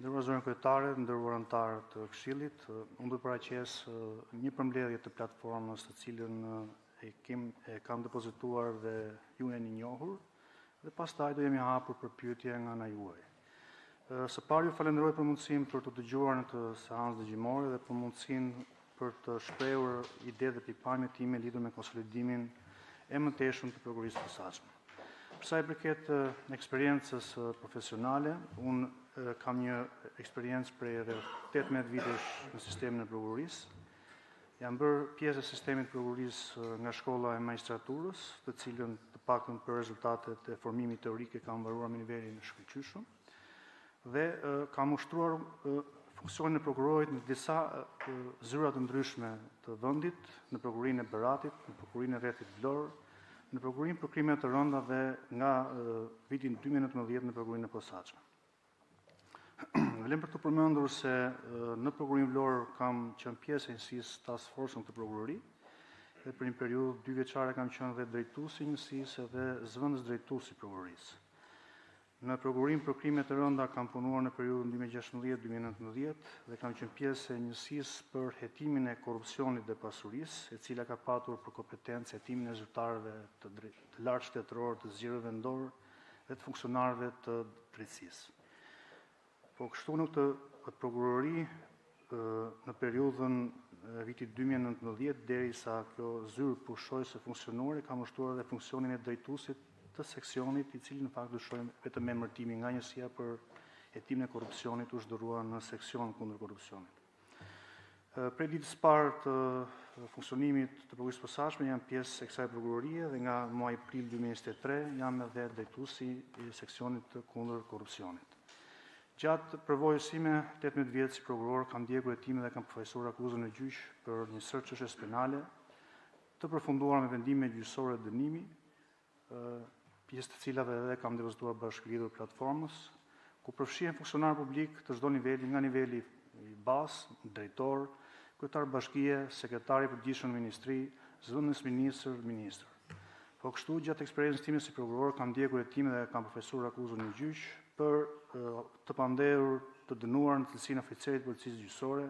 Nderuar zërin kryetare, nderuar anëtarë të Këshillit, unë do të paraqes një përmbledhje të platformës të cilën e kam depozituar dhe ju e një njohur, dhe pastaj do jemi hapur për pyetje nga ana juaj. Së pari ju falenderoj për mundësinë për të dëgjuar në të seancë dëgjimore dhe për mundësinë për të shprehur ide dhe pikpamjet time lidhur me konsolidimin e mëtejshëm të prokurisë së posaçme. Për sa i përket eksperiencës profesionale, unë kam një eksperiencë prej rreth 18 vitesh në sistemin e prokurisë. Jam bërë pjesë e sistemit prokurisë nga shkolla e magjistraturës, të cilën të paktën për rezultatet e formimit teorik e kam mbaruar me nivelin shkëlqyeshëm, dhe kam ushtruar funksionin e prokurorit në disa zyra të ndryshme të vendit, në prokurinë e Beratit, në prokurinë e Rrethit Vlorë, në prokurinë për krime të rënda dhe nga vitin 2019 në prokurinë e posaçme. Vlen për të përmendur se në prokurinë Vlorë kam qenë pjesë e njësisë task force në këtë prokurori, dhe për një periudhë 2 vjeçare kam qenë dhe drejtuesi i njësisë dhe zëvendës drejtuesi i prokurorisë. Në prokurinë për krime të rënda kam punuar në periudhën 2016-2019 dhe kam qenë pjesë e njësisë për hetimin e korrupsionit dhe pasurisë, e cila ka patur për kompetencë hetimin e zyrtarëve të lartë shtetëror, të zgjerrëve vendor dhe të funksionarëve të drejtësisë. Po kështu në këtë prokurori në periudhën vitit 2019 derisa kjo zyrë pushoi së funksionori, kam ushtruar edhe funksionin e drejtuesit të seksionit, i cili në fakt dyshojmë vetëm me emërtimi nga njësia për hetimin e korrupsionit u zhduruar në seksion kundër korrupsionit. Prej ditës parë të funksionimit të prokurisë së posaçme jam pjesë e kësaj prokurorie dhe nga muaji prill 2023 jam edhe drejtuesi i seksionit të kundër korrupsionit. Gjatë përvojës sime 18 vjet si prokuror kam ndjekur hetimin dhe kam përfaqësuar akuzën në gjyq për një sër çështjesh penale të përfunduar me vendime gjyqësore dënimi, pjesë të cilave edhe kam depozituar bashkëlidhur platformës, ku përfshihen funksionar publik të çdo niveli, nga niveli i bazë, drejtor, kryetar bashkie, sekretari i përgjithshëm në ministri, zëvendës ministër. Po kështu gjatë eksperiencës time si prokuror kam ndjekur hetimin dhe kam përfaqësuar akuzën në gjyq për të pandehur të dënuar në cilësinë e oficerit të policisë gjyqësore,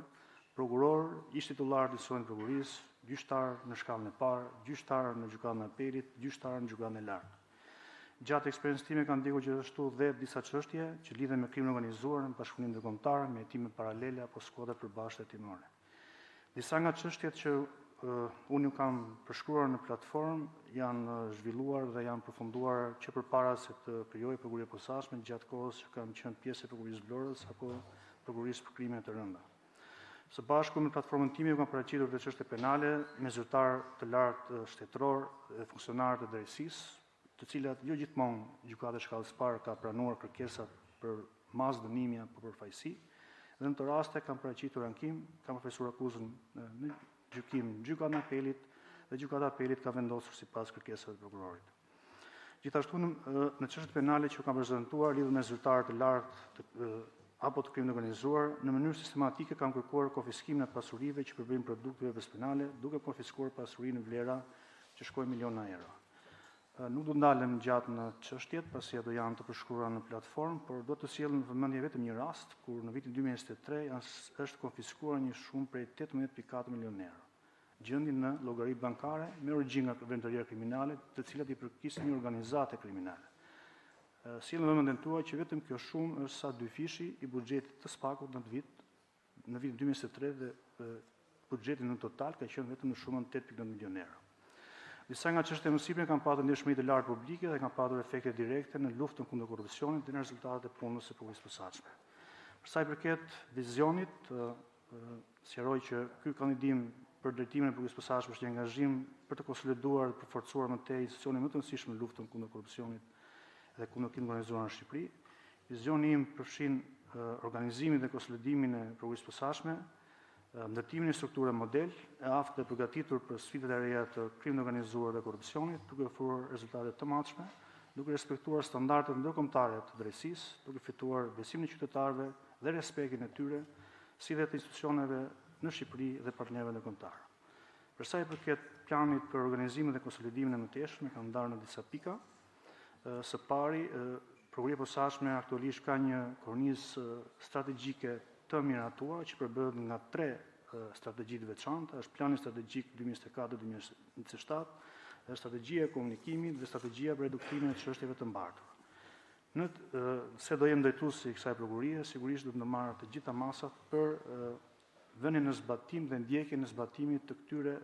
prokuror, ish titullar të Institutit të Prokurisë, gjyqtar në shkallën e parë, gjyqtar në gjykatën e apelit, gjyqtar në gjykatën e lartë. Gjatë eksperiencës time kam ndjekur gjithashtu dhe disa çështje që lidhen me krimin organizuar në bashkëpunim ndërkombëtar, me hetime paralele apo skuadra përbashkëta hetimore. Disa nga çështjet që unë ju kam përshkruar në platformë janë zhvilluar dhe janë përfunduar që përpara se të krijojë prokuria e posaçme gjatë kohës që kam qenë pjesë e prokurisë Vlorës apo prokurisë për krime të rënda. Së bashku me platformën time ju kam paraqitur të çështje penale me zyrtar të lartë shtetëror dhe funksionarë të drejtësisë, të cilat jo gjithmonë gjykata e shkallës parë ka pranuar kërkesat për mas dënimi apo për fajësi, dhe në të raste kam paraqitur ankim, kam përfaqësuar akuzën në gjykim në gjykatën e apelit dhe gjykata e apelit ka vendosur sipas kërkesave të prokurorit. Gjithashtu në çështjet penale që kam prezantuar lidhur me zyrtarë të lartë apo të krimit organizuar, në mënyrë sistematike kam kërkuar konfiskimin e pasurive që përbëjnë produkteve penale, duke konfiskuar pasurinë në vlera që shkojnë miliona euro. Nuk do ndalem gjatë në çështjet, pasi ato janë të përshkruara në platformë, por do të sjell në vëmendje vetëm një rast kur në vitin 2023 është konfiskuar një shumë prej 18.4 milionë euro, gjendje në llogari bankare me origjinë nga veprimtaria kriminale, të cilat i përkisin një organizate kriminale. Sjell në vëmendjen tuaj që vetëm kjo shumë është sa 2 fishi i buxhetit të SPAK-ut në vitin 2023 dhe buxheti në total ka qenë vetëm në shumën 8.9 milionë euro. Disa nga çështjet e mësimit kanë patur ndjeshmëri të lartë publike dhe kanë patur efekte direkte në luftën kundër korrupsionit dhe në rezultatet e punës së prokurisë së posaçme. Për sa i përket vizionit, sqaroj që ky kandidim për drejtimin e prokurisë së posaçme është një angazhim për të konsoliduar dhe përforcuar më tej institucionin më të rëndësishëm në luftën kundër korrupsionit dhe kundër krimit organizuar në Shqipëri. Vizioni im përfshin organizimin dhe konsolidimin e prokurisë së posaçme, ndërtimin e strukturë model e aftë dhe përgatitur për sfidat e reja të krimit organizuar dhe korrupsionit, duke ofruar rezultate të matshme, duke respektuar standardet ndërkombëtare të drejtësisë, duke fituar besimin e qytetarëve dhe respektin e tyre, si dhe të institucioneve në Shqipëri dhe partnerëve ndërkombëtar. Për sa i përket planit për organizimin dhe konsolidimin e mëtejshëm, kam ndarë në disa pika. Së pari, Prokuria e posaçme aktualisht ka një kornizë strategjike të miratuar që përbëhet nga 3 strategji të veçanta, është plani strategjik 2024-2027, dhe strategjia e komunikimit dhe strategjia për reduktimin e çështjeve të mbartura. Se do jem drejtuesi i kësaj prokurie, sigurisht do të marr të gjitha masat për vënien në zbatim dhe ndjekjen në zbatimit të këtyre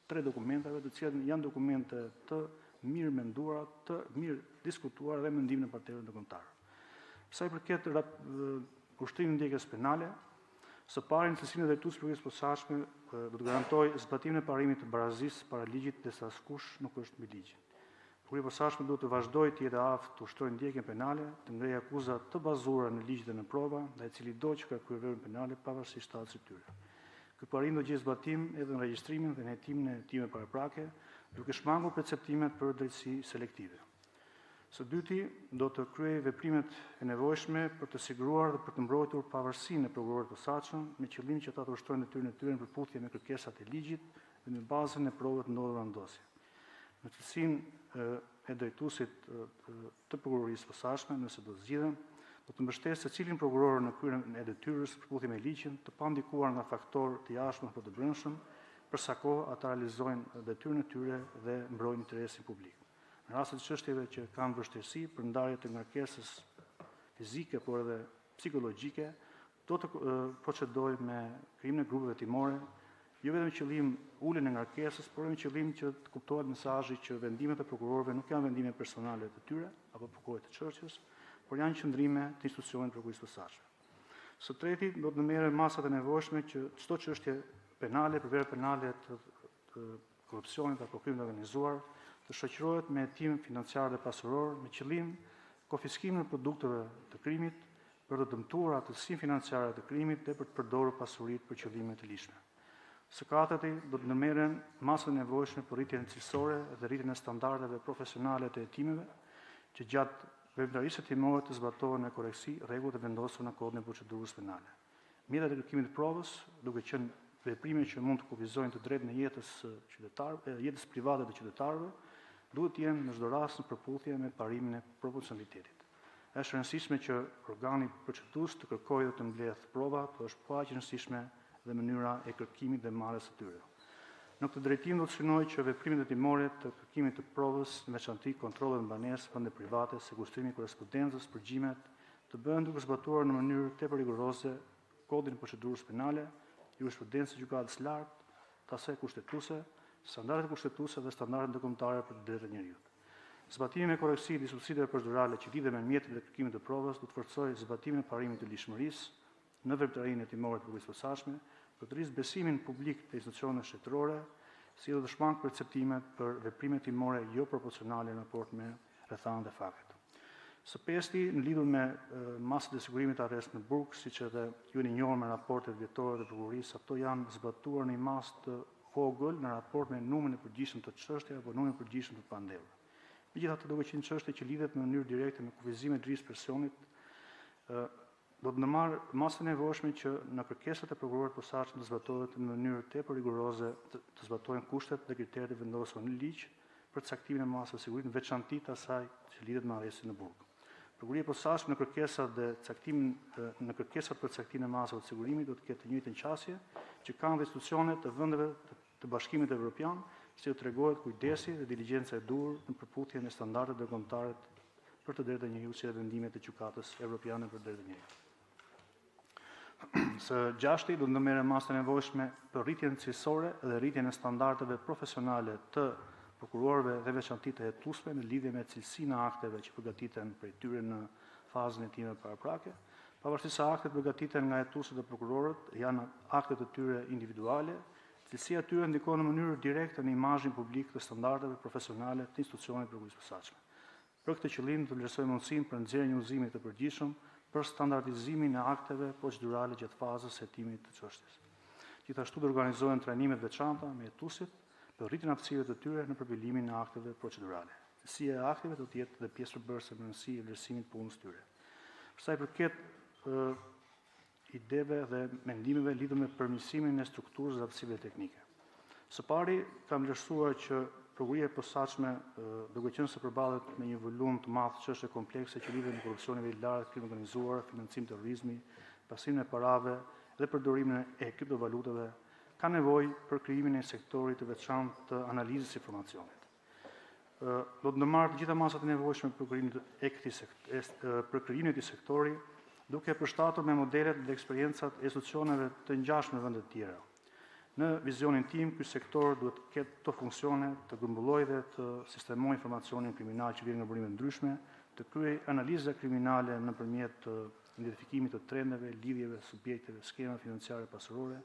3 dokumentave, të cilat janë dokumente të mirë menduara, të mirë diskutuara dhe mendimin e parterëve ndërkombëtar. Sa i përket ushtrimit të ndjekjes penale, së pari cilësinë e drejtuesit të prokurisë së posaçme do të garantojë zbatimin e parimit të barazisë para ligjit dhe sa askush nuk është mbi ligj. Prokuria e posaçme duhet të vazhdojë të jetë aftë të ushtrojë ndjekjen penale, të ngrejë akuza të bazuara në ligj dhe në prova, ndaj cilido që ka kryer veprën penale pavarësisht statusit të tyre. Ky parim do gjejë zbatim edhe në regjistrimin dhe në hetimin e hetimeve paraprake, duke shmangur perceptimet për drejtësi selektive. Së dyti, do të kryejë veprimet e nevojshme për të siguruar dhe për të mbrojtur pavarësinë e prokurorit posaçëm, me qëllim që ata të ushtrojnë detyrën e tyre në përputhje me kërkesat e ligjit dhe në bazën e provave të ndodhura në dosje. Në cilësinë e drejtuesit të prokurorisë posaçme, nëse do zgjidhen, do të mbështesë secilin prokuror në kryerjen e detyrës në përputhje me ligjin, të pandikuar nga faktorë të jashtëm apo të brendshëm, për sa kohë ata realizojnë detyrën e tyre dhe mbrojnë interesin publik. Në rastet çështjeve që kanë vështirësi për ndarje të ngarkesës fizike por edhe psikologjike, do të procedojë me krijimin e grupeve timore, jo vetëm me qëllim uljen e ngarkesës, por me qëllim që të kuptohet mesazhi që vendimet e prokurorëve nuk janë vendime personale të tyre apo prokurorit të çështjes, por janë qëndrime të institucionit të prokurisë së posaçme. Së treti, do të merren masat e nevojshme që çdo çështje penale, për vepra penale të korrupsionit apo krimit të organizuar, të shoqërohet me hetim financiar dhe pasuror me qëllim konfiskimin e produkteve të krimit për të dëmtuar aftësinë financiare të krimit dhe për të përdorur pasuritë për qëllime të lishme. Së katërti, do të ndërmerren masat e nevojshme për rritjen cilësore dhe rritjen e standardeve profesionale të hetimeve, që gjatë veprimtarisë hetimore të zbatohen me korrektësi rregullat e vendosura në kodin e procedurës penale. Mjetet e kërkimit të provës, duke qenë veprime që mund të kufizojnë të drejtën e jetës private të qytetarëve, duhet të jenë në çdo rast në përputhje me parimin e proporcionalitetit. Është e rëndësishme që organi procedues të kërkojë dhe të mbledhë prova, por është po aq e rëndësishme dhe mënyra e kërkimit dhe marrjes së tyre. Në këtë drejtim do të synoj që veprimet hetimore të kërkimit të provës, në veçanti kontrollet në banesë, vende private, sekustrimi i korrespondencës, përgjimet, të bëhen duke zbatuar në mënyrë tepër rigoroze kodin e procedurës penale, jurisprudencën e gjykatës së lartë, të asaj kushtetuese, standardet kushtetuese dhe standardet ndërkombëtare për të drejtat e njeriut. Zbatimi me korrektësi i dispozitiveve procedurale që lidhen me mjetet e kërkimit të provës do të forcojë zbatimin e parimit të lishmërisë në veprimtarinë hetimore të prokurisë së posaçme, për të rrisë besimin publik të institucioneve shtetërore, si do të shmangë perceptimet për veprime hetimore jo proporcionale në raport me rrethanat e faktit. Së pesti, në lidhur me masat e sigurimit arrest në burg, siç edhe ju e njohur me raportet vjetore të prokurisë, ato janë zbatuar në një masë të vogël në raport me numrin e përgjithshëm të çështjeve apo numrin e përgjithshëm të pandehur. Megjithatë, duke qenë çështje që lidhet në mënyrë direkte me kufizimin e drejtësisë personit, do të ndërmarr masat e nevojshme që në kërkesat e prokurorit posaçëm të zbatohet në mënyrë tepër rigoroze të zbatohen kushtet dhe kriteret e vendosura në ligj për caktimin e masave sigurimit, në veçanti të asaj që lidhet me arrestin në burg. Prokuria e posaçme në kërkesat për caktimin e masave të sigurimit do të ketë të njëjtën qasje që kanë dhe institucionet të vendeve të Bashkimit Evropian, si të tregohet kujdesi dhe diligjenca e duhur në përputhje me standardet ndërkombëtare për të drejtat e njeriut, si dhe vendimet e Gjykatës Evropiane për drejtat e njeriut. Së gjashti, do të ndërmerren masat e nevojshme për rritjen cilësore dhe rritjen e standardeve profesionale të prokurorëve dhe veçanti të hetuesve në lidhje me cilësinë e akteve që përgatiten prej tyre në fazën e hetimeve paraprake, pavarësisht se aktet përgatiten nga hetuesit dhe prokurorët janë akte të tyre individuale, cilësia e tyre ndikon në mënyrë direkte në imazhin publik të standardeve profesionale të institucionit të prokurisë së posaçme. Për këtë qëllim do të vlerësojmë mundësinë për nxjerrjen e udhëzimit të përgjithshëm për standardizimin e akteve procedurale gjatë fazës së hetimit të çështjes. Gjithashtu do organizohen trajnime të veçanta me hetuesit për rritjen e aftësive të tyre në përpilimin e akteve procedurale. Cilësia e akteve do të jetë dhe pjesë përbërëse në rëndësi e vlerësimit punës së tyre. Për sa i përket ideve dhe mendimeve lidhur me përmirësimin e strukturës dhe aftësive teknike. Së pari, kam vlerësuar që prokuria e posaçme duke qenë se përballet me një volum të madh çështje komplekse që lidhen me korrupsionin e lartë, krim organizuar, financim terrorizmi, pasimin e parave dhe përdorimin e kriptovalutave, ka nevojë për krijimin e sektorit të veçantë të analizës së informacionit. Do të ndërmarrë të gjitha masat e nevojshme për krijimin e këtij sektori, duke përshtatur me modelet dhe eksperiencat e institucioneve të ngjashme në vende të tjera. Në vizionin tim, ky sektor duhet të ketë të funksione, të grumbullojë dhe të sistemojë informacionin kriminal që vjen nga burime ndryshme, të kryejë analiza kriminale nëpërmjet identifikimit të trendeve, lidhjeve, subjekteve, skemave financiare pasurore,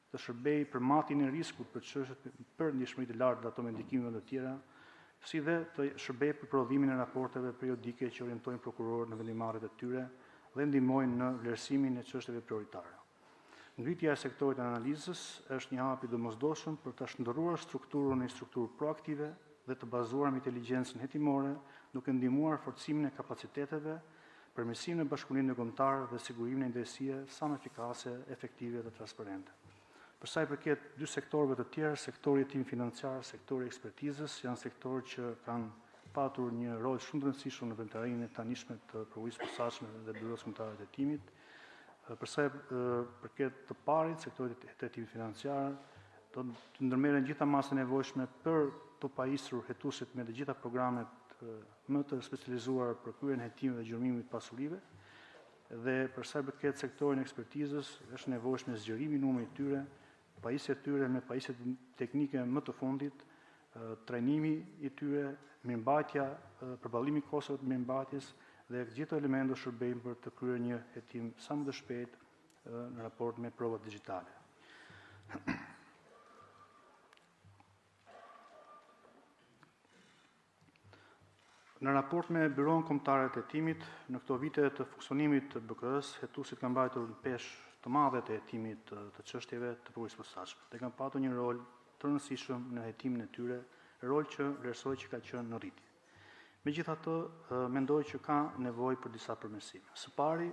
të shërbejë për matjen e riskut për çështjet për ndjeshmëri të lartë dhe ato me ndikime të tjera, si dhe të shërbejë për prodhimin e raporteve periodike që orientojnë prokurorët në vendimarrjet e tyre dhe ndihmojnë në vlerësimin e çështjeve prioritare. Ngritja e sektorit të analizës është një hap i domosdoshëm për të shndërruar strukturën në një strukturë proaktive dhe të bazuar me inteligjencën hetimore, duke ndihmuar forcimin e kapaciteteve, përmirësimin e bashkëpunimit ndërkombëtar dhe sigurimin e drejtësie sa më efikase, efektive dhe transparente. Për sa i përket dy sektorëve të tjerë, sektori i hetimit financiar, sektori i ekspertizës, janë sektorë që kanë patur një rol shumë të rëndësishëm në veprimtarinë e tanishme të prokurisë posaçme dhe Byros Kombëtare të Hetimit. Për sa i përket të parit, sektorit të hetimit financiar, do të ndërmerren gjitha masat e nevojshme për të pajisur hetuesit me të gjitha programet më të specializuar për kryerjen e hetimit dhe gjurmimit të pasurive. Dhe për sa i përket sektorin e ekspertizës, është nevojshme zgjerimi i numrit të tyre, pajisja e tyre me pajisje teknike më të fundit, trajnimi i tyre, mirëmbajtja, përballimi i kostove të mirëmbajtjes dhe gjithë elementet shërbejnë për të kryer një hetim sa më të shpejtë në raport me provat digjitale. Në raport me Byron Kombëtare të Hetimit, në këto vite të funksionimit të BK-s, hetuesit kanë mbajtur në peshë të madhe të hetimit të çështjeve të prokurisë posaçme dhe kanë patur një rol të rëndësishëm në hetimin e tyre, rol që vlerësoj që ka qenë në rritje. Megjithatë, mendoj që ka nevojë për disa përmirësime. Së pari,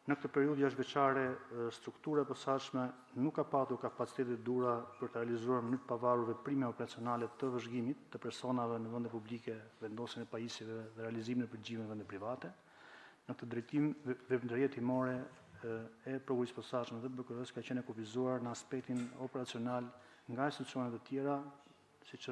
në këtë periudhë jashtëveçare, struktura e posaçme nuk ka patur kapacitete dhura për të realizuar në mënyrë të pavarur veprime operacionale të vëzhgimit të personave në vende publike, vendosjen e pajisjeve dhe realizimin e përgjigjeve në vende private. Në këtë drejtim, veprimtaria hetimore e prokurisë posaçme dhe BK-s ka qenë e kufizuar në aspektin operacional nga institucionet e tjera, siç